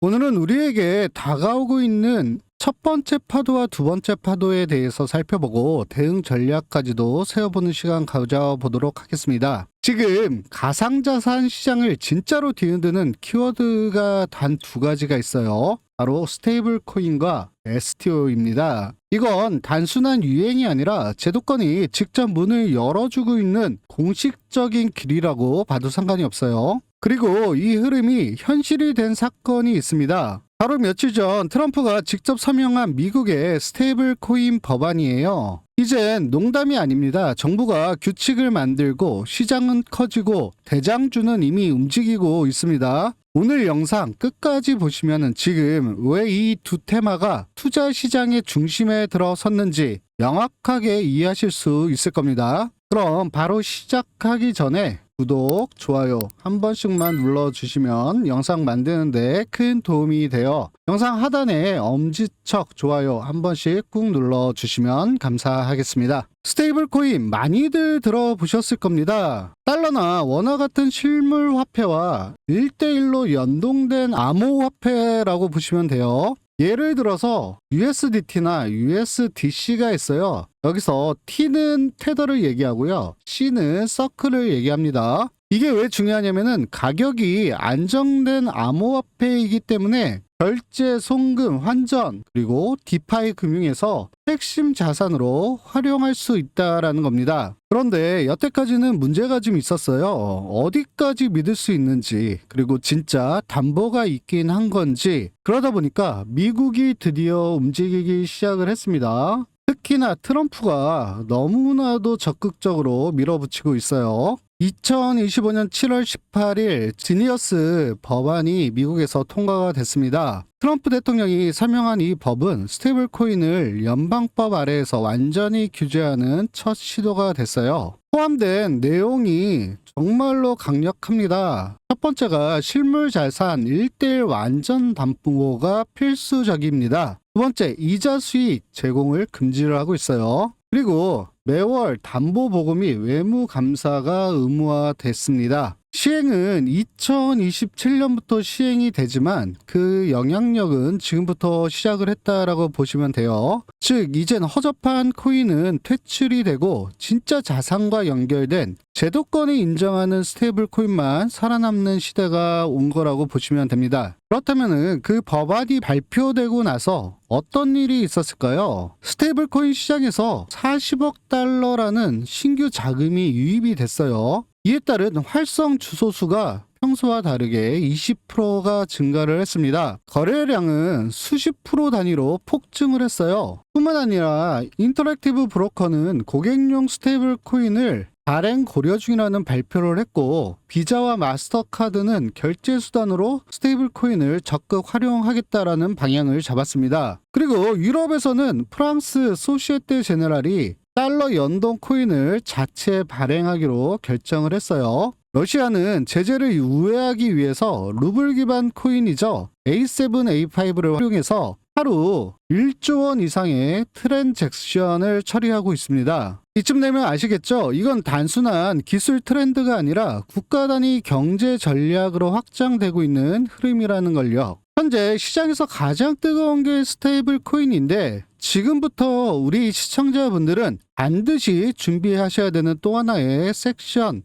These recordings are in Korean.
오늘은 우리에게 다가오고 있는 첫 번째 파도와 두 번째 파도에 대해서 살펴보고 대응 전략까지도 세워보는 시간 가져보도록 하겠습니다. 지금 가상자산 시장을 진짜로 뒤흔드는 키워드가 단 두 가지가 있어요. 바로 스테이블 코인과 STO입니다. 이건 단순한 유행이 아니라 제도권이 직접 문을 열어주고 있는 공식적인 길이라고 봐도 상관이 없어요. 그리고 이 흐름이 현실이 된 사건이 있습니다. 바로 며칠 전 트럼프가 직접 서명한 미국의 스테이블 코인 법안이에요. 이젠 농담이 아닙니다. 정부가 규칙을 만들고 시장은 커지고 대장주는 이미 움직이고 있습니다. 오늘 영상 끝까지 보시면 지금 왜 이 두 테마가 투자 시장의 중심에 들어섰는지 명확하게 이해하실 수 있을 겁니다. 그럼 바로 시작하기 전에 구독, 좋아요 한 번씩만 눌러주시면 영상 만드는데 큰 도움이 되어 영상 하단에 엄지척 좋아요 한 번씩 꾹 눌러주시면 감사하겠습니다. 스테이블 코인 많이들 들어보셨을 겁니다. 달러나 원화 같은 실물 화폐와 1대1로 연동된 암호화폐라고 보시면 돼요. 예를 들어서 USDT나 USDC가 있어요. 여기서 T는 테더를 얘기하고요. C는 서클을 얘기합니다. 이게 왜 중요하냐면은 가격이 안정된 암호화폐이기 때문에 결제, 송금, 환전, 그리고 디파이 금융에서 핵심 자산으로 활용할 수 있다라는 겁니다. 그런데 여태까지는 문제가 좀 있었어요. 어디까지 믿을 수 있는지, 그리고 진짜 담보가 있긴 한 건지, 그러다 보니까 미국이 드디어 움직이기 시작을 했습니다. 특히나 트럼프가 너무나도 적극적으로 밀어붙이고 있어요. 2025년 7월 18일 지니어스 법안이 미국에서 통과가 됐습니다. 트럼프 대통령이 서명한 이 법은 스테이블 코인을 연방법 아래에서 완전히 규제하는 첫 시도가 됐어요. 포함된 내용이 정말로 강력합니다. 첫 번째가 실물 자산 1대1 완전 담보가 필수적입니다. 두 번째, 이자 수익 제공을 금지를 하고 있어요. 그리고 매월 담보 보고 및 외무 감사가 의무화됐습니다. 시행은 2027년부터 시행이 되지만 그 영향력은 지금부터 시작을 했다라고 보시면 돼요. 즉 이젠 허접한 코인은 퇴출이 되고 진짜 자산과 연결된 제도권이 인정하는 스테이블 코인만 살아남는 시대가 온 거라고 보시면 됩니다. 그렇다면 그 법안이 발표되고 나서 어떤 일이 있었을까요? 스테이블 코인 시장에서 40억 달러라는 신규 자금이 유입이 됐어요. 이에 따른 활성 주소수가 평소와 다르게 20%가 증가를 했습니다. 거래량은 수십 프로 단위로 폭증을 했어요. 뿐만 아니라 인터랙티브 브로커는 고객용 스테이블 코인을 발행 고려 중이라는 발표를 했고, 비자와 마스터카드는 결제 수단으로 스테이블 코인을 적극 활용하겠다라는 방향을 잡았습니다. 그리고 유럽에서는 프랑스 소시에테 제네랄이 달러 연동 코인을 자체 발행하기로 결정을 했어요. 러시아는 제재를 우회하기 위해서 루블 기반 코인이죠. A7, A5를 활용해서 하루 1조 원 이상의 트랜잭션을 처리하고 있습니다. 이쯤 되면 아시겠죠? 이건 단순한 기술 트렌드가 아니라 국가 단위 경제 전략으로 확장되고 있는 흐름이라는 걸요. 현재 시장에서 가장 뜨거운 게 스테이블 코인인데, 지금부터 우리 시청자분들은 반드시 준비하셔야 되는 또 하나의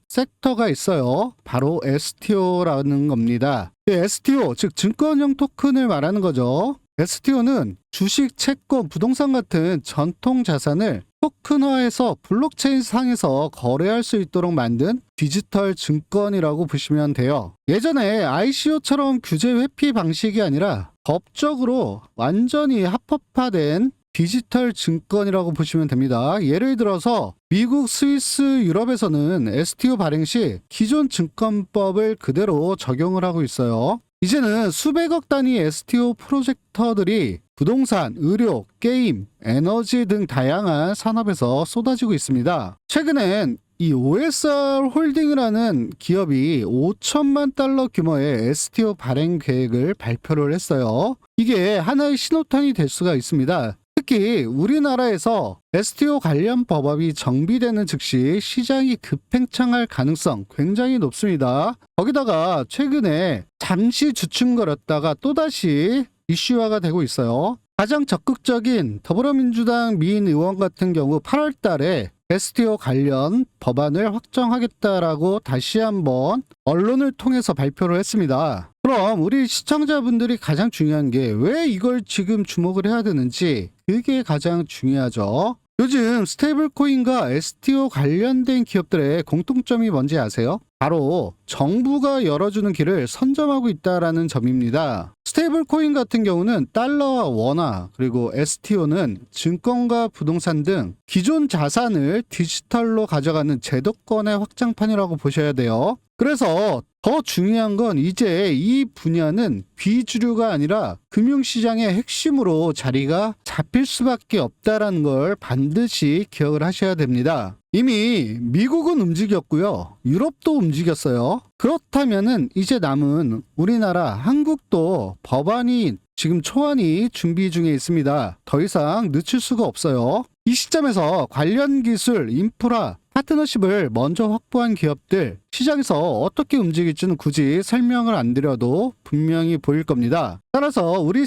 섹터가 있어요. 바로 STO라는 겁니다. STO, 즉 증권형 토큰을 말하는 거죠. STO는 주식, 채권, 부동산 같은 전통 자산을 토큰화해서 블록체인 상에서 거래할 수 있도록 만든 디지털 증권이라고 보시면 돼요. 예전에 ICO처럼 규제 회피 방식이 아니라 법적으로 완전히 합법화된 디지털 증권이라고 보시면 됩니다. 예를 들어서 미국, 스위스, 유럽에서는 STO 발행 시 기존 증권법을 그대로 적용을 하고 있어요. 이제는 수백억 단위 STO 프로젝터들이 부동산, 의료, 게임, 에너지 등 다양한 산업에서 쏟아지고 있습니다. 최근엔 이 OSR 홀딩이라는 기업이 5천만 달러 규모의 STO 발행 계획을 발표를 했어요. 이게 하나의 신호탄이 될 수가 있습니다. 특히 우리나라에서 STO 관련 법안이 정비되는 즉시 시장이 급팽창할 가능성 굉장히 높습니다. 거기다가 최근에 잠시 주춤거렸다가 또다시 이슈화가 되고 있어요. 가장 적극적인 더불어민주당 미인 의원 같은 경우 8월 달에 STO 관련 법안을 확정하겠다라고 다시 한번 언론을 통해서 발표를 했습니다. 그럼 우리 시청자분들이 가장 중요한 게 왜 이걸 지금 주목을 해야 되는지, 그게 가장 중요하죠. 요즘 스테이블 코인과 STO 관련된 기업들의 공통점이 뭔지 아세요? 바로 정부가 열어주는 길을 선점하고 있다라는 점입니다. 스테이블 코인 같은 경우는 달러와 원화, 그리고 STO는 증권과 부동산 등 기존 자산을 디지털로 가져가는 제도권의 확장판이라고 보셔야 돼요. 그래서 더 중요한 건 이제 이 분야는 비주류가 아니라 금융시장의 핵심으로 자리가 잡힐 수밖에 없다라는 걸 반드시 기억을 하셔야 됩니다. 이미 미국은 움직였고요. 유럽도 움직였어요. 그렇다면은 이제 남은 우리나라 한국도 법안이 지금 초안이 준비 중에 있습니다. 더 이상 늦출 수가 없어요. 이 시점에서 관련 기술, 인프라, 파트너십을 먼저 확보한 기업들, 시장에서 어떻게 움직일지는 굳이 설명을 안 드려도 분명히 보일 겁니다. 따라서 우리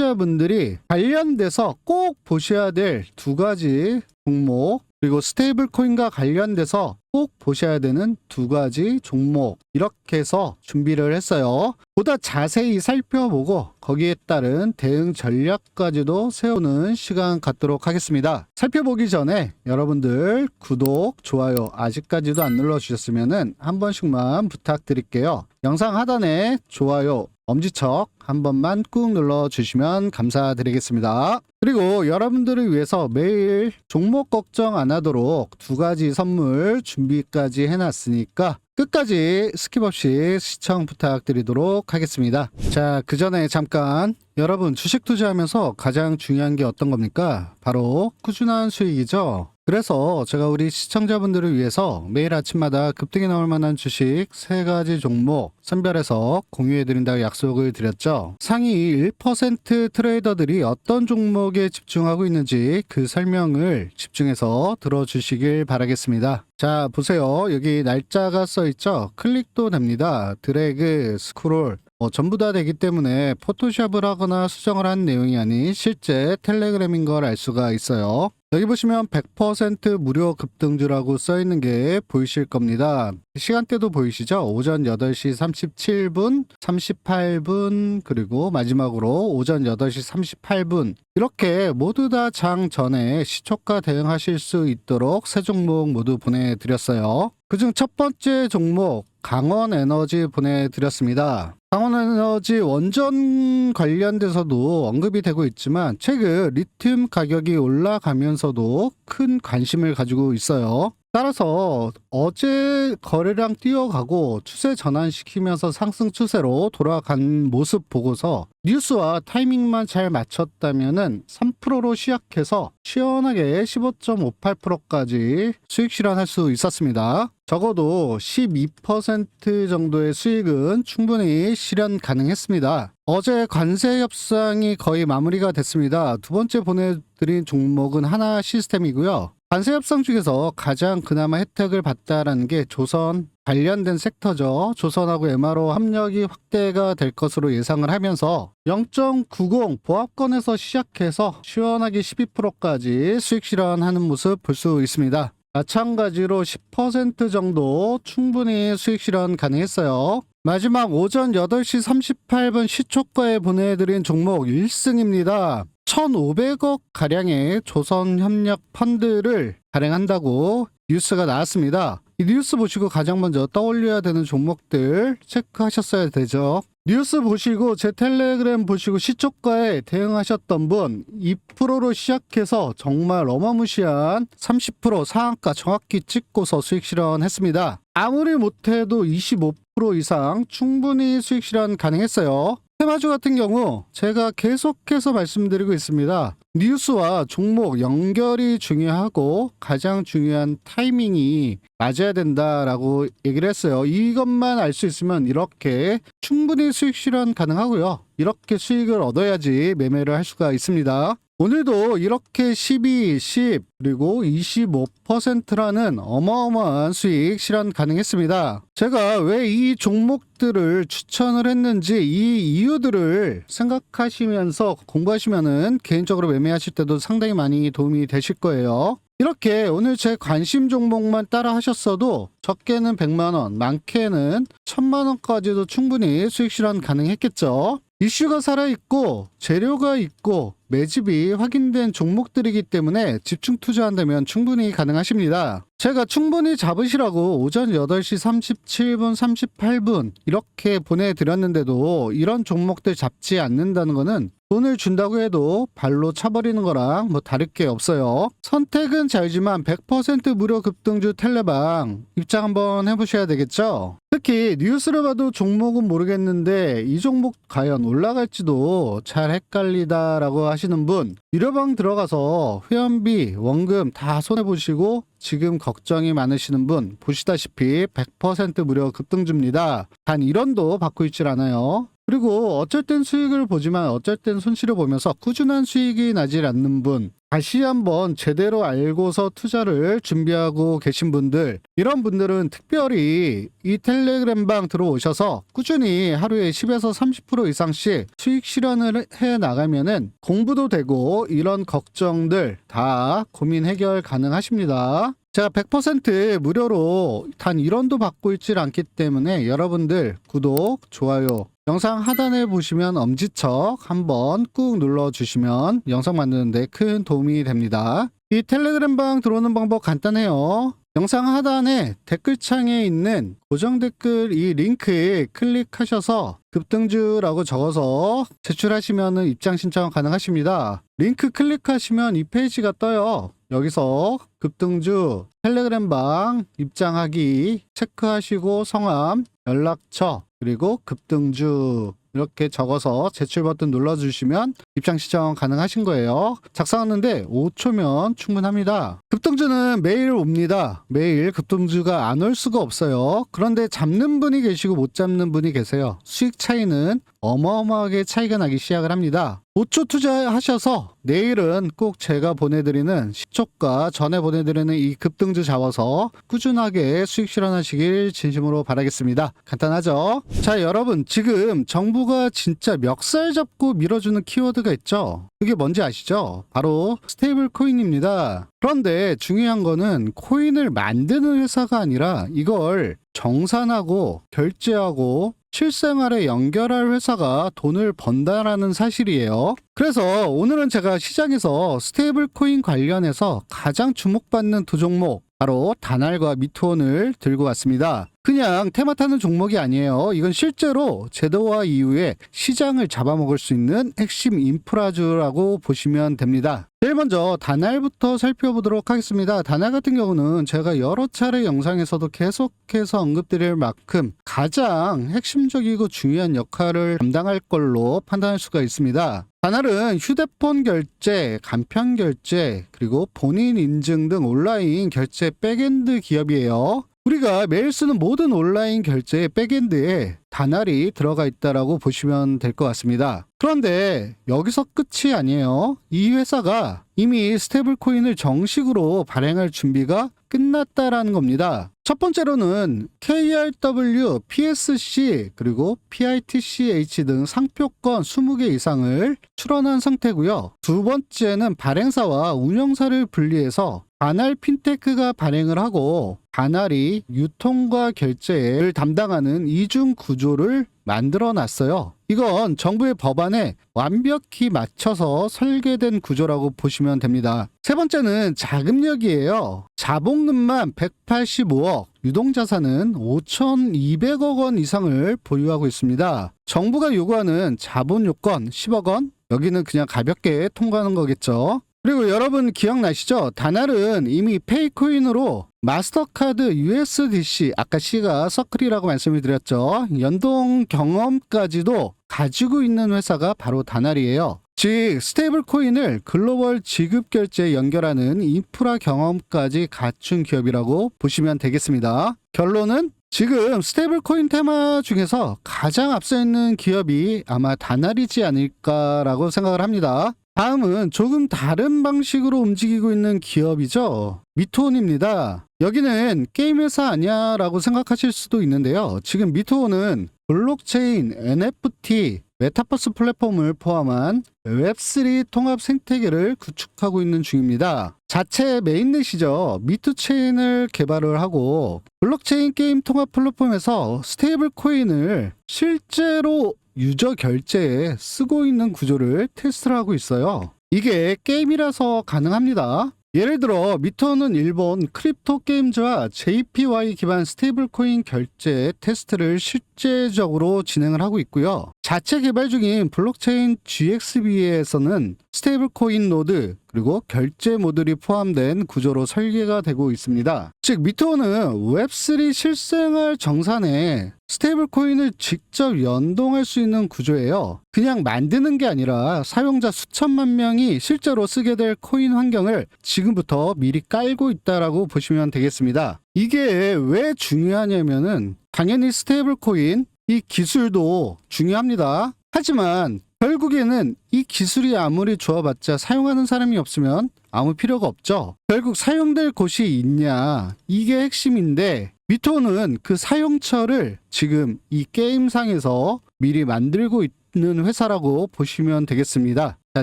시청자분들이 관련돼서 꼭 보셔야 될 두 가지 종목, 그리고 스테이블 코인과 관련돼서 꼭 보셔야 되는 두 가지 종목, 이렇게 해서 준비를 했어요. 보다 자세히 살펴보고 거기에 따른 대응 전략까지도 세우는 시간 갖도록 하겠습니다. 살펴보기 전에 여러분들 구독, 좋아요 아직까지도 안 눌러주셨으면 한 번씩만 부탁드릴게요. 영상 하단에 좋아요, 엄지척 한 번만 꾹 눌러주시면 감사드리겠습니다. 그리고 여러분들을 위해서 매일 종목 걱정 안 하도록 두 가지 선물 준비까지 해놨으니까 끝까지 스킵 없이 시청 부탁드리도록 하겠습니다. 자, 그 전에 잠깐, 여러분 주식 투자하면서 가장 중요한 게 어떤 겁니까? 바로 꾸준한 수익이죠. 그래서 제가 우리 시청자분들을 위해서 매일 아침마다 급등이 나올 만한 주식 3가지 종목 선별해서 공유해드린다고 약속을 드렸죠. 상위 1% 트레이더들이 어떤 종목에 집중하고 있는지 그 설명을 집중해서 들어주시길 바라겠습니다. 자, 보세요. 여기 날짜가 써있죠? 클릭도 됩니다. 드래그, 스크롤 전부 다 되기 때문에 포토샵을 하거나 수정을 한 내용이 아닌 실제 텔레그램인 걸 알 수가 있어요. 여기 보시면 100% 무료 급등주라고 써있는 게 보이실 겁니다. 시간대도 보이시죠? 오전 8시 37분, 38분, 그리고 마지막으로 오전 8시 38분. 이렇게 모두 다 장 전에 시초가 대응하실 수 있도록 세 종목 모두 보내드렸어요. 그중 첫 번째 종목 강원에너지 보내드렸습니다. 강원에너지 원전 관련돼서도 언급이 되고 있지만 최근 리튬 가격이 올라가면서도 큰 관심을 가지고 있어요. 따라서 어제 거래량 뛰어가고 추세 전환시키면서 상승 추세로 돌아간 모습 보고서 뉴스와 타이밍만 잘 맞췄다면은 3%로 시작해서 시원하게 15.58%까지 수익 실현할 수 있었습니다. 적어도 12% 정도의 수익은 충분히 실현 가능했습니다. 어제 관세 협상이 거의 마무리가 됐습니다. 두 번째 보내드린 종목은 하나 시스템이고요. 관세 협상 중에서 가장 그나마 혜택을 봤다라는 게 조선 관련된 섹터죠. 조선하고 MRO 협력이 확대가 될 것으로 예상을 하면서 0.90 보합권에서 시작해서 시원하게 12%까지 수익 실현하는 모습 볼 수 있습니다. 마찬가지로 10% 정도 충분히 수익 실현 가능했어요. 마지막 오전 8시 38분 시초가에 보내드린 종목 1승입니다. 1,500억 가량의 조선협력 펀드를 발행한다고 뉴스가 나왔습니다. 이 뉴스 보시고 가장 먼저 떠올려야 되는 종목들 체크하셨어야 되죠. 뉴스 보시고 제 텔레그램 보시고 시초가에 대응하셨던 분 2%로 시작해서 정말 어마무시한 30% 상한가 정확히 찍고서 수익 실현했습니다. 아무리 못해도 25% 이상 충분히 수익 실현 가능했어요. 테마주 같은 경우 제가 계속해서 말씀드리고 있습니다. 뉴스와 종목 연결이 중요하고 가장 중요한 타이밍이 맞아야 된다라고 얘기를 했어요. 이것만 알 수 있으면 이렇게 충분히 수익 실현 가능하고요. 이렇게 수익을 얻어야지 매매를 할 수가 있습니다. 오늘도 이렇게 12, 10, 그리고 25%라는 어마어마한 수익 실현 가능했습니다. 제가 왜 이 종목들을 추천을 했는지 이 이유들을 생각하시면서 공부하시면은 개인적으로 매매하실 때도 상당히 많이 도움이 되실 거예요. 이렇게 오늘 제 관심 종목만 따라 하셨어도 적게는 100만원, 많게는 1000만원까지도 충분히 수익 실현 가능했겠죠. 이슈가 살아있고 재료가 있고 매집이 확인된 종목들이기 때문에 집중 투자한다면 충분히 가능하십니다. 제가 충분히 잡으시라고 오전 8시 37분, 38분 이렇게 보내드렸는데도 이런 종목들 잡지 않는다는 거는 돈을 준다고 해도 발로 차버리는 거랑 뭐 다를 게 없어요. 선택은 자유지만 100% 무료 급등주 텔레방 입장 한번 해보셔야 되겠죠. 특히 뉴스를 봐도 종목은 모르겠는데 이 종목 과연 올라갈지도 잘 헷갈리다라고 하시는 분, 유료방 들어가서 회원비, 원금 다 손해보시고 지금 걱정이 많으시는 분 보시다시피 100% 무료 급등주입니다. 단 1원도 받고 있질 않아요. 그리고 어쩔 땐 수익을 보지만 어쩔 땐 손실을 보면서 꾸준한 수익이 나질 않는 분, 다시 한번 제대로 알고서 투자를 준비하고 계신 분들, 이런 분들은 특별히 이 텔레그램방 들어오셔서 꾸준히 하루에 10에서 30% 이상씩 수익 실현을 해 나가면은 공부도 되고 이런 걱정들 다 고민 해결 가능하십니다. 제가 100% 무료로 단 1원도 받고 있질 않기 때문에 여러분들 구독, 좋아요, 영상 하단에 보시면 엄지척 한번 꾹 눌러주시면 영상 만드는데 큰 도움이 됩니다. 이 텔레그램방 들어오는 방법 간단해요. 영상 하단에 댓글창에 있는 고정 댓글 이 링크에 클릭하셔서 급등주라고 적어서 제출하시면 입장 신청 가능하십니다. 링크 클릭하시면 이 페이지가 떠요. 여기서 급등주 텔레그램방 입장하기 체크하시고 성함, 연락처, 그리고 급등주 이렇게 적어서 제출 버튼 눌러주시면 입장 신청 가능하신 거예요. 작성하는데 5초면 충분합니다. 급등주는 매일 옵니다. 매일 급등주가 안 올 수가 없어요. 그런데 잡는 분이 계시고 못 잡는 분이 계세요. 수익 차이는 어마어마하게 차이가 나기 시작을 합니다. 5초 투자하셔서 내일은 꼭 제가 보내드리는 10초가 전에 보내드리는 이 급등주 잡아서 꾸준하게 수익 실현하시길 진심으로 바라겠습니다. 간단하죠? 자, 여러분 지금 정부가 진짜 멱살 잡고 밀어주는 키워드가 있죠? 그게 뭔지 아시죠? 바로 스테이블 코인입니다. 그런데 중요한 거는 코인을 만드는 회사가 아니라 이걸 정산하고 결제하고 실생활에 연결할 회사가 돈을 번다라는 사실이에요. 그래서 오늘은 제가 시장에서 스테이블 코인 관련해서 가장 주목받는 두 종목 바로 다날과 미투온을 들고 왔습니다. 그냥 테마 타는 종목이 아니에요. 이건 실제로 제도화 이후에 시장을 잡아먹을 수 있는 핵심 인프라주라고 보시면 됩니다. 제일 먼저 다날부터 살펴보도록 하겠습니다. 다날 같은 경우는 제가 여러 차례 영상에서도 계속해서 언급드릴 만큼 가장 핵심적이고 중요한 역할을 담당할 걸로 판단할 수가 있습니다. 다날은 휴대폰 결제, 간편 결제, 그리고 본인 인증 등 온라인 결제 백엔드 기업이에요. 우리가 매일 쓰는 모든 온라인 결제의 백엔드에 다날이 들어가 있다라고 보시면 될 것 같습니다. 그런데 여기서 끝이 아니에요. 이 회사가 이미 스테이블 코인을 정식으로 발행할 준비가 끝났다라는 겁니다. 첫 번째로는 KRW, PSC, 그리고 PITCH 등 상표권 20개 이상을 출원한 상태고요. 두 번째는 발행사와 운영사를 분리해서 다날 핀테크가 발행을 하고 다날이 유통과 결제를 담당하는 이중 구조를 만들어 놨어요. 이건 정부의 법안에 완벽히 맞춰서 설계된 구조라고 보시면 됩니다. 세 번째는 자금력이에요. 자본금만 185억, 유동자산은 5,200억 원 이상을 보유하고 있습니다. 정부가 요구하는 자본 요건 10억 원, 여기는 그냥 가볍게 통과하는 거겠죠. 그리고 여러분 기억나시죠? 다날은 이미 페이코인으로 마스터카드 USDC, 아까 C가 서클이라고 말씀을 드렸죠. 연동 경험까지도 가지고 있는 회사가 바로 다날이에요. 즉 스테이블 코인을 글로벌 지급 결제에 연결하는 인프라 경험까지 갖춘 기업이라고 보시면 되겠습니다. 결론은 지금 스테이블 코인 테마 중에서 가장 앞서 있는 기업이 아마 다날이지 않을까라고 생각을 합니다. 다음은 조금 다른 방식으로 움직이고 있는 기업이죠. 미토온입니다. 여기는 게임 회사 아니야 라고 생각하실 수도 있는데요. 지금 미토온은 블록체인, NFT, 메타버스 플랫폼을 포함한 웹3 통합 생태계를 구축하고 있는 중입니다. 자체 메인넷이죠. 미투체인을 개발을 하고 블록체인 게임 통합 플랫폼에서 스테이블 코인을 실제로 유저 결제에 쓰고 있는 구조를 테스트를 하고 있어요. 이게 게임이라서 가능합니다. 예를 들어 미토는 일본 크립토 게임즈와 JPY 기반 스테이블 코인 결제 테스트를 실제적으로 진행을 하고 있고요. 자체 개발 중인 블록체인 GXB에서는 스테이블 코인 노드 그리고 결제 모듈이 포함된 구조로 설계가 되고 있습니다. 즉 미토는 웹3 실생활 정산에 스테이블 코인을 직접 연동할 수 있는 구조예요. 그냥 만드는 게 아니라 사용자 수천만 명이 실제로 쓰게 될 코인 환경을 지금부터 미리 깔고 있다라고 보시면 되겠습니다. 이게 왜 중요하냐면은 당연히 스테이블 코인 이 기술도 중요합니다. 하지만 결국에는 이 기술이 아무리 좋아봤자 사용하는 사람이 없으면 아무 필요가 없죠. 결국 사용될 곳이 있냐 이게 핵심인데 미토는 그 사용처를 지금 이 게임상에서 미리 만들고 있는 회사라고 보시면 되겠습니다. 자,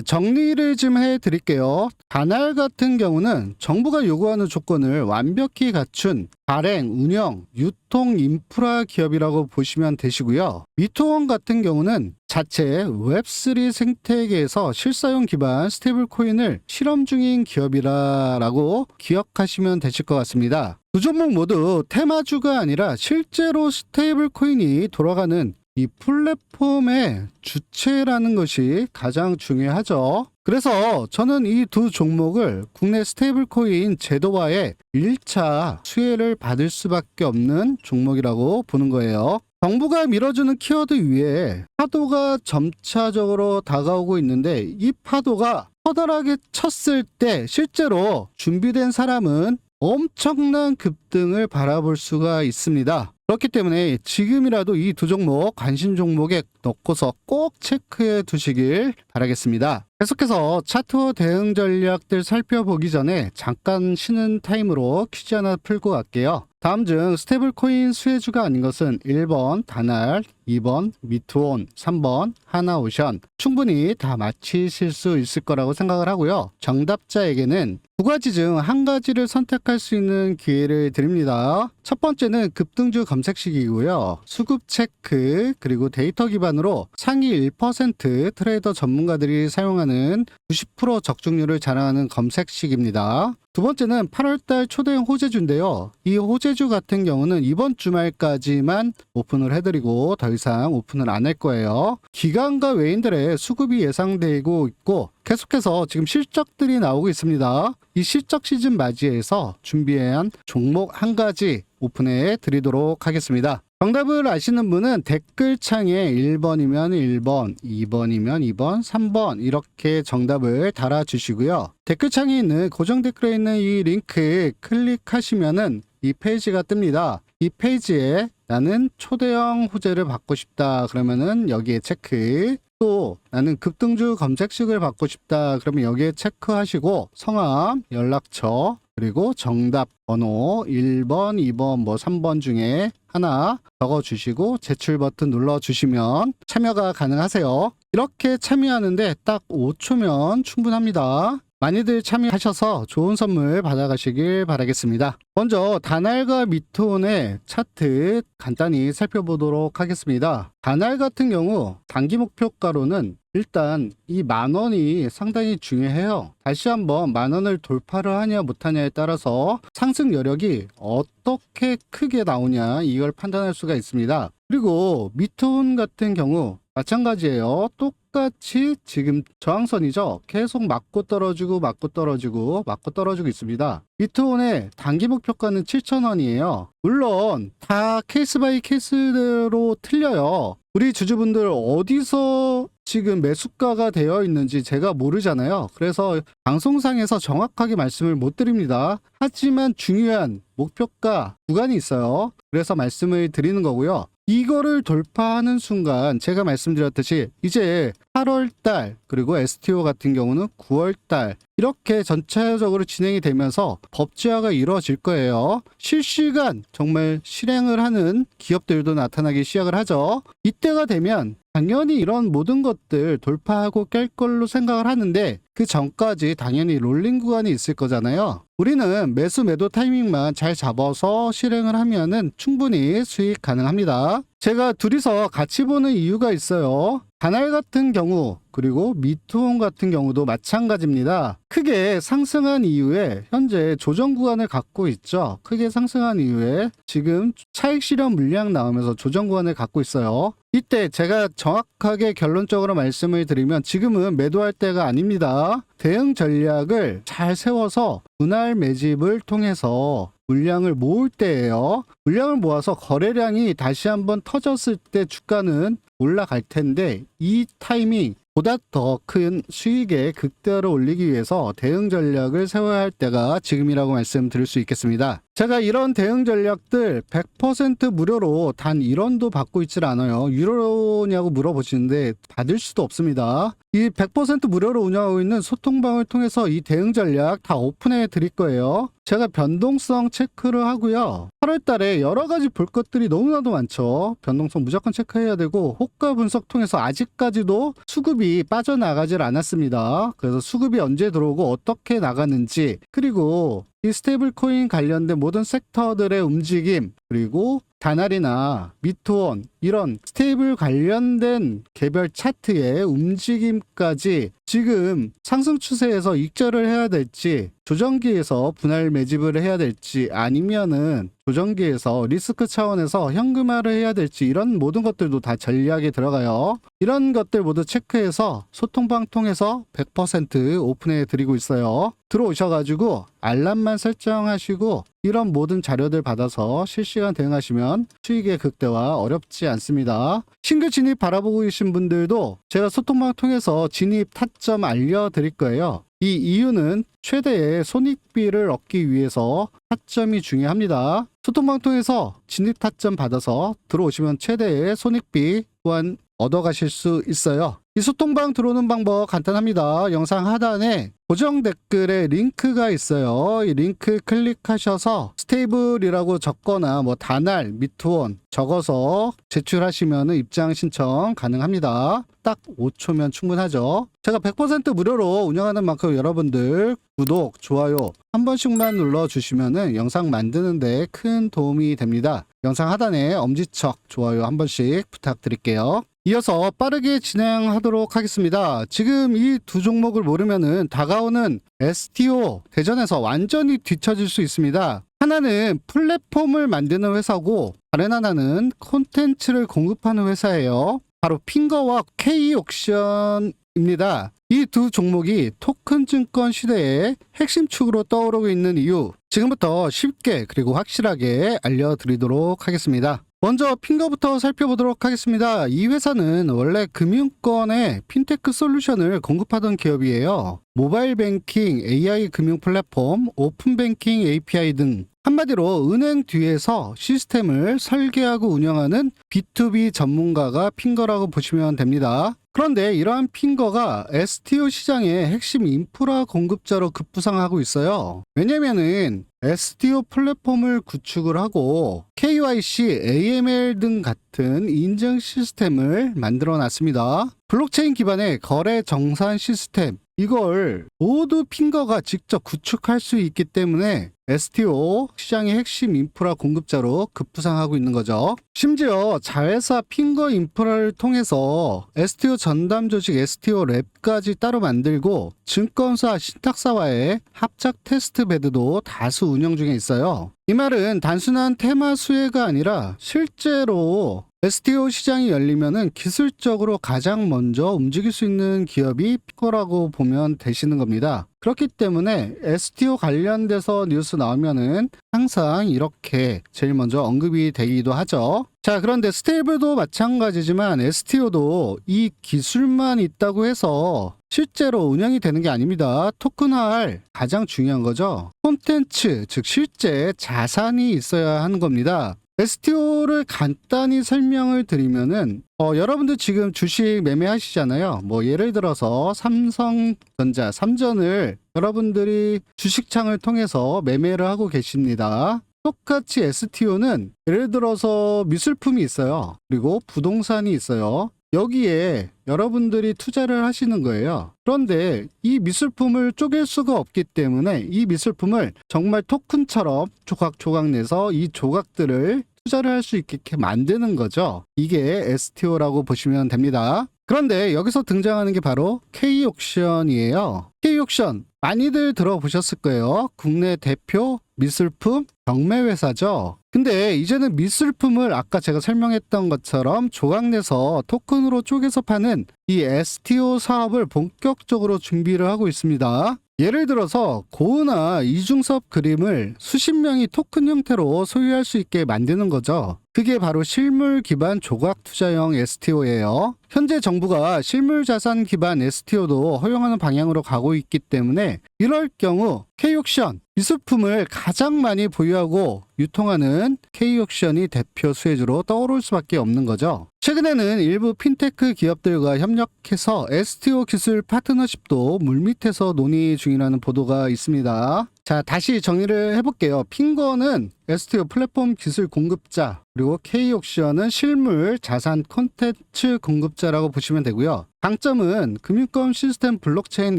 정리를 좀 해드릴게요. 다날 같은 경우는 정부가 요구하는 조건을 완벽히 갖춘 발행, 운영, 유통 인프라 기업이라고 보시면 되시고요. 미토원 같은 경우는 자체 웹3 생태계에서 실사용 기반 스테이블 코인을 실험 중인 기업이라고 기억하시면 되실 것 같습니다. 두 종목 모두 테마주가 아니라 실제로 스테이블 코인이 돌아가는 이 플랫폼의 주체라는 것이 가장 중요하죠. 그래서 저는 이 두 종목을 국내 스테이블 코인 제도화에 1차 수혜를 받을 수밖에 없는 종목이라고 보는 거예요. 정부가 밀어주는 키워드 위에 파도가 점차적으로 다가오고 있는데 이 파도가 커다랗게 쳤을 때 실제로 준비된 사람은 엄청난 급등을 바라볼 수가 있습니다. 그렇기 때문에 지금이라도 이 두 종목 관심 종목에 넣고서 꼭 체크해 두시길 바라겠습니다. 계속해서 차트와 대응 전략들 살펴보기 전에 잠깐 쉬는 타임으로 퀴즈 하나 풀고 갈게요. 다음 중 스테이블 코인 수혜주가 아닌 것은 1번 다날, 2번 미투온, 3번 하나오션. 충분히 다 맞히실 수 있을 거라고 생각을 하고요. 정답자에게는 두 가지 중 한 가지를 선택할 수 있는 기회를 드립니다. 첫 번째는 급등주 검색식이고요. 수급 체크 그리고 데이터 기반으로 상위 1% 트레이더 전문가들이 사용하는 90% 적중률을 자랑하는 검색식입니다. 두 번째는 8월달 초대형 호재주인데요. 이 호재주 같은 경우는 이번 주말까지만 오픈을 해드리고 더 이상 오픈을 안 할 거예요. 기관과 외인들의 수급이 예상되고 있고 계속해서 지금 실적들이 나오고 있습니다. 이 실적 시즌 맞이해서 준비한 종목 한 가지 오픈해 드리도록 하겠습니다. 정답을 아시는 분은 댓글창에 1번이면 1번, 2번이면 2번, 3번 이렇게 정답을 달아주시고요. 댓글창에 있는 고정 댓글에 있는 이 링크 클릭하시면은 이 페이지가 뜹니다. 이 페이지에 나는 초대형 호재를 받고 싶다 그러면은 여기에 체크, 또 나는 급등주 검색식을 받고 싶다 그러면 여기에 체크하시고 성함, 연락처 그리고 정답 번호 1번, 2번, 뭐 3번 중에 하나 적어주시고 제출 버튼 눌러주시면 참여가 가능하세요. 이렇게 참여하는데 딱 5초면 충분합니다. 많이들 참여하셔서 좋은 선물 받아가시길 바라겠습니다. 먼저 다날과 미토온의 차트 간단히 살펴보도록 하겠습니다. 다날 같은 경우 단기 목표가로는 일단 이 10,000원이 상당히 중요해요. 다시 한번 10,000원을 돌파를 하냐 못하냐에 따라서 상승 여력이 어떻게 크게 나오냐 이걸 판단할 수가 있습니다. 그리고 미토온 같은 경우 마찬가지예요. 똑같이 지금 저항선이죠. 계속 맞고 떨어지고 맞고 떨어지고 맞고 떨어지고 있습니다. 미토온의 단기 목표가는 7,000원이에요. 물론 다 케이스 바이 케이스대로 틀려요. 우리 주주분들 어디서 지금 매수가가 되어 있는지 제가 모르잖아요. 그래서 방송상에서 정확하게 말씀을 못 드립니다. 하지만 중요한 목표가 구간이 있어요. 그래서 말씀을 드리는 거고요. 이거를 돌파하는 순간 제가 말씀드렸듯이 이제 8월달 그리고 STO 같은 경우는 9월달 이렇게 전체적으로 진행이 되면서 법제화가 이루어질 거예요. 실시간 정말 실행을 하는 기업들도 나타나기 시작을 하죠. 이때가 되면 당연히 이런 모든 것들 돌파하고 깰 걸로 생각을 하는데 그 전까지 당연히 롤링 구간이 있을 거잖아요. 우리는 매수 매도 타이밍만 잘 잡아서 실행을 하면은 충분히 수익 가능합니다. 제가 둘이서 같이 보는 이유가 있어요. 다날 같은 경우 그리고 미투온 같은 경우도 마찬가지입니다. 크게 상승한 이후에 현재 조정 구간을 갖고 있죠. 크게 상승한 이후에 지금 차익 실현 물량 나오면서 조정 구간을 갖고 있어요. 이때 제가 정확하게 결론적으로 말씀을 드리면 지금은 매도할 때가 아닙니다. 대응 전략을 잘 세워서 분할 매집을 통해서 물량을 모을 때예요. 물량을 모아서 거래량이 다시 한번 터졌을 때 주가는 올라갈 텐데 이 타이밍 보다 더 큰 수익의 극대화를 올리기 위해서 대응 전략을 세워야 할 때가 지금이라고 말씀드릴 수 있겠습니다. 제가 이런 대응 전략들 100% 무료로 단 1원도 받고 있질 않아요. 유료냐고 물어보시는데 받을 수도 없습니다. 이 100% 무료로 운영하고 있는 소통방을 통해서 이 대응 전략 다 오픈해 드릴 거예요. 제가 변동성 체크를 하고요. 8월 달에 여러 가지 볼 것들이 너무나도 많죠. 변동성 무조건 체크해야 되고 호가 분석 통해서 아직까지도 수급이 빠져나가질 않았습니다. 그래서 수급이 언제 들어오고 어떻게 나가는지 그리고 이 스테이블 코인 관련된 모든 섹터들의 움직임 그리고 다날이나 미투온 이런 스테이블 관련된 개별 차트의 움직임까지 지금 상승 추세에서 익절을 해야 될지 조정기에서 분할 매집을 해야 될지 아니면은 조정기에서 리스크 차원에서 현금화를 해야 될지 이런 모든 것들도 다 전략에 들어가요. 이런 것들 모두 체크해서 소통방 통해서 100% 오픈해 드리고 있어요. 들어오셔가지고 알람만 설정하시고 이런 모든 자료들 받아서 실시간 대응하시면 수익의 극대화 어렵지 않습니다. 신규 진입 바라보고 계신 분들도 제가 소통방 통해서 진입 타점 알려드릴 거예요. 이 이유는 최대의 손익비를 얻기 위해서 타점이 중요합니다. 소통방 통해서 진입 타점 받아서 들어오시면 최대의 손익비 또한 얻어가실 수 있어요. 이 소통방 들어오는 방법 간단합니다. 영상 하단에 고정 댓글에 링크가 있어요. 이 링크 클릭하셔서 스테이블이라고 적거나 뭐 다날, 미투온 적어서 제출하시면 입장 신청 가능합니다. 딱 5초면 충분하죠. 제가 100% 무료로 운영하는 만큼 여러분들 구독, 좋아요 한 번씩만 눌러주시면 영상 만드는데 큰 도움이 됩니다. 영상 하단에 엄지척 좋아요 한 번씩 부탁드릴게요. 이어서 빠르게 진행하도록 하겠습니다. 지금 이 두 종목을 모르면은 다가오는 STO 대전에서 완전히 뒤처질 수 있습니다. 하나는 플랫폼을 만드는 회사고 다른 하나는 콘텐츠를 공급하는 회사예요. 바로 핑거와 K옥션입니다. 이 두 종목이 토큰 증권 시대의 핵심 축으로 떠오르고 있는 이유 지금부터 쉽게 그리고 확실하게 알려드리도록 하겠습니다. 먼저 핑거부터 살펴보도록 하겠습니다. 이 회사는 원래 금융권의 핀테크 솔루션을 공급하던 기업이에요. 모바일 뱅킹, AI 금융 플랫폼, 오픈 뱅킹 API 등 한마디로 은행 뒤에서 시스템을 설계하고 운영하는 B2B 전문가가 핑거라고 보시면 됩니다. 그런데 이러한 핑거가 STO 시장의 핵심 인프라 공급자로 급부상하고 있어요. 왜냐면은 STO 플랫폼을 구축을 하고 KYC, AML 등 같은 인증 시스템을 만들어 놨습니다. 블록체인 기반의 거래 정산 시스템, 이걸 모두 핑거가 직접 구축할 수 있기 때문에 STO 시장의 핵심 인프라 공급자로 급부상하고 있는 거죠. 심지어 자회사 핑거 인프라를 통해서 STO 전담 조직 STO 랩까지 따로 만들고 증권사 신탁사와의 합작 테스트 베드도 다수 운영 중에 있어요. 이 말은 단순한 테마 수혜가 아니라 실제로 STO 시장이 열리면은 기술적으로 가장 먼저 움직일 수 있는 기업이 핑거라고 보면 되시는 겁니다. 그렇기 때문에 STO 관련돼서 뉴스 나오면은 항상 이렇게 제일 먼저 언급이 되기도 하죠. 자, 그런데 스테이블도 마찬가지지만 STO도 이 기술만 있다고 해서 실제로 운영이 되는 게 아닙니다. 토큰화할 가장 중요한 거죠. 콘텐츠, 즉 실제 자산이 있어야 하는 겁니다. STO를 간단히 설명을 드리면은 여러분들 지금 주식 매매하시잖아요. 뭐 예를 들어서 삼성전자 삼전을 여러분들이 주식창을 통해서 매매를 하고 계십니다. 똑같이 STO는 예를 들어서 미술품이 있어요. 그리고 부동산이 있어요. 여기에 여러분들이 투자를 하시는 거예요. 그런데 이 미술품을 쪼갤 수가 없기 때문에 이 미술품을 정말 토큰처럼 조각조각 내서 이 조각들을 투자를 할 수 있게 만드는 거죠. 이게 STO라고 보시면 됩니다. 그런데 여기서 등장하는 게 바로 K옥션이에요. K옥션 많이들 들어보셨을 거예요. 국내 대표 미술품 경매회사죠. 근데 이제는 미술품을 아까 제가 설명했던 것처럼 조각내서 토큰으로 쪼개서 파는 이 STO 사업을 본격적으로 준비를 하고 있습니다. 예를 들어서 고흐나 이중섭 그림을 수십 명이 토큰 형태로 소유할 수 있게 만드는 거죠. 그게 바로 실물 기반 조각 투자형 STO예요. 현재 정부가 실물 자산 기반 STO도 허용하는 방향으로 가고 있기 때문에 이럴 경우 K옥션 미술품을 가장 많이 보유하고 유통하는 K옥션이 대표 수혜주로 떠오를 수밖에 없는 거죠. 최근에는 일부 핀테크 기업들과 협력해서 STO 기술 파트너십도 물밑에서 논의 중이라는 보도가 있습니다. 자, 다시 정리를 해볼게요. 핑거는 STO 플랫폼 기술 공급자, 그리고 K옥션은 실물 자산 콘텐츠 공급자라고 보시면 되고요. 강점은 금융권 시스템 블록체인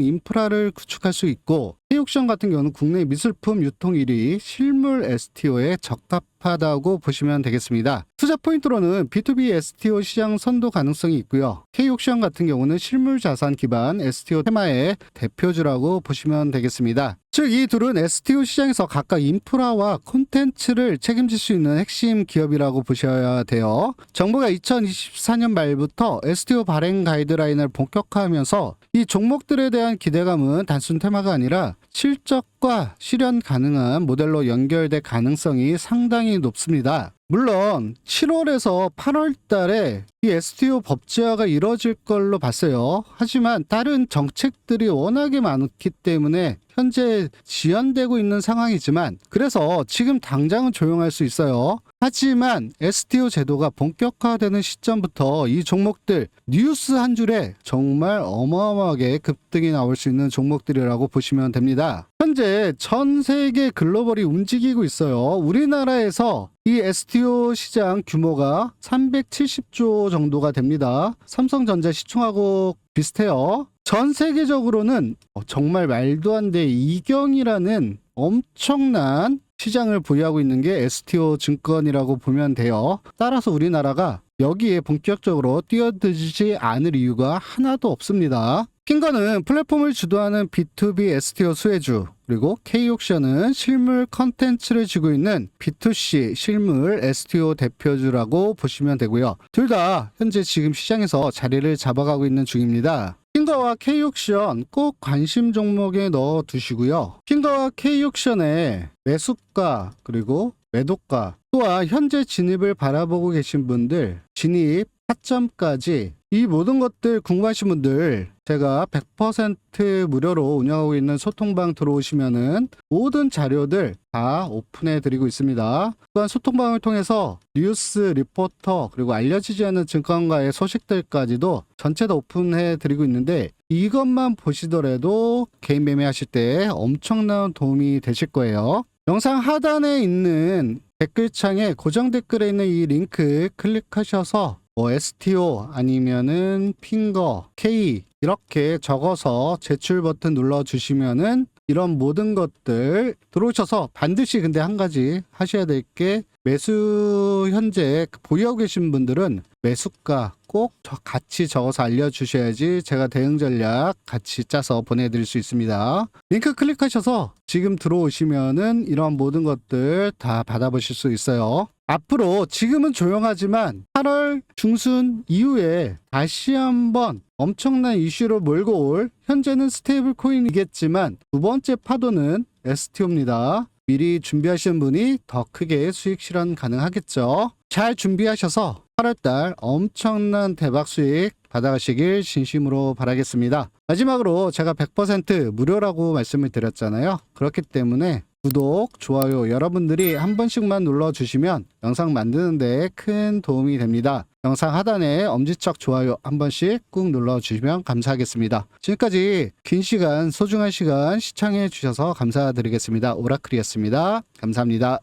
인프라를 구축할 수 있고, K옥션 같은 경우는 국내 미술품 유통 1위 실물 STO에 적합하다고 보시면 되겠습니다. 투자 포인트로는 B2B STO 시장 선도 가능성이 있고요. K옥션 같은 경우는 실물 자산 기반 STO 테마의 대표주라고 보시면 되겠습니다. 즉, 이 둘은 STO 시장에서 각각 인프라와 콘텐츠를 책임질 수 있는 핵심 기업이라고 보셔야 돼요. 정부가 2024년 말부터 STO 발행 가이드라인을 본격화하면서 이 종목들에 대한 기대감은 단순 테마가 아니라 실적과 실현 가능한 모델로 연결될 가능성이 상당히 높습니다. 물론 7월에서 8월 달에 이 STO 법제화가 이뤄질 걸로 봤어요. 하지만 다른 정책들이 워낙에 많기 때문에 현재 지연되고 있는 상황이지만, 그래서 지금 당장은 조용할 수 있어요. 하지만 STO 제도가 본격화되는 시점부터 이 종목들 뉴스 한 줄에 정말 어마어마하게 급등이 나올 수 있는 종목들이라고 보시면 됩니다. 현재 전 세계 글로벌이 움직이고 있어요. 우리나라에서 이 STO 시장 규모가 370조 정도가 됩니다. 삼성전자 시총하고 비슷해요. 전 세계적으로는 정말 말도 안 돼 이경이라는 엄청난 시장을 보유하고 있는 게 STO 증권이라고 보면 돼요. 따라서 우리나라가 여기에 본격적으로 뛰어들지 않을 이유가 하나도 없습니다. 핑거는 플랫폼을 주도하는 B2B STO 수혜주, 그리고 K옥션은 실물 컨텐츠를 쥐고 있는 B2C 실물 STO 대표주라고 보시면 되고요. 둘 다 현재 지금 시장에서 자리를 잡아가고 있는 중입니다. 핑거와 K옥션 꼭 관심 종목에 넣어 두시고요. 핑거와 K옥션의 매수가 그리고 매도가, 또한 현재 진입을 바라보고 계신 분들 진입 타점까지 이 모든 것들 궁금하신 분들 제가 100% 무료로 운영하고 있는 소통방 들어오시면은 모든 자료들 다 오픈해 드리고 있습니다. 또한 소통방을 통해서 뉴스, 리포터, 그리고 알려지지 않은 증권가의 소식들까지도 전체 다 오픈해 드리고 있는데, 이것만 보시더라도 개인 매매하실 때 엄청난 도움이 되실 거예요. 영상 하단에 있는 댓글창에 고정 댓글에 있는 이 링크 클릭하셔서 STO 아니면은 핑거, K 이렇게 적어서 제출 버튼 눌러주시면은 이런 모든 것들 들어오셔서 반드시 근데 한 가지 하셔야 될 게, 매수 현재 보유하고 계신 분들은 매수가 꼭 같이 적어서 알려주셔야지 제가 대응 전략 같이 짜서 보내드릴 수 있습니다. 링크 클릭하셔서 지금 들어오시면은 이런 모든 것들 다 받아보실 수 있어요. 앞으로 지금은 조용하지만 8월 중순 이후에 다시 한번 엄청난 이슈로 몰고 올, 현재는 스테이블 코인이겠지만 두 번째 파도는 STO입니다. 미리 준비하시는 분이 더 크게 수익 실현 가능하겠죠. 잘 준비하셔서 8월달 엄청난 대박 수익 받아가시길 진심으로 바라겠습니다. 마지막으로 제가 100% 무료라고 말씀을 드렸잖아요. 그렇기 때문에 구독, 좋아요 여러분들이 한 번씩만 눌러주시면 영상 만드는데 큰 도움이 됩니다. 영상 하단에 엄지척 좋아요 한 번씩 꾹 눌러주시면 감사하겠습니다. 지금까지 긴 시간, 소중한 시간 시청해 주셔서 감사드리겠습니다. 오라클이었습니다. 감사합니다.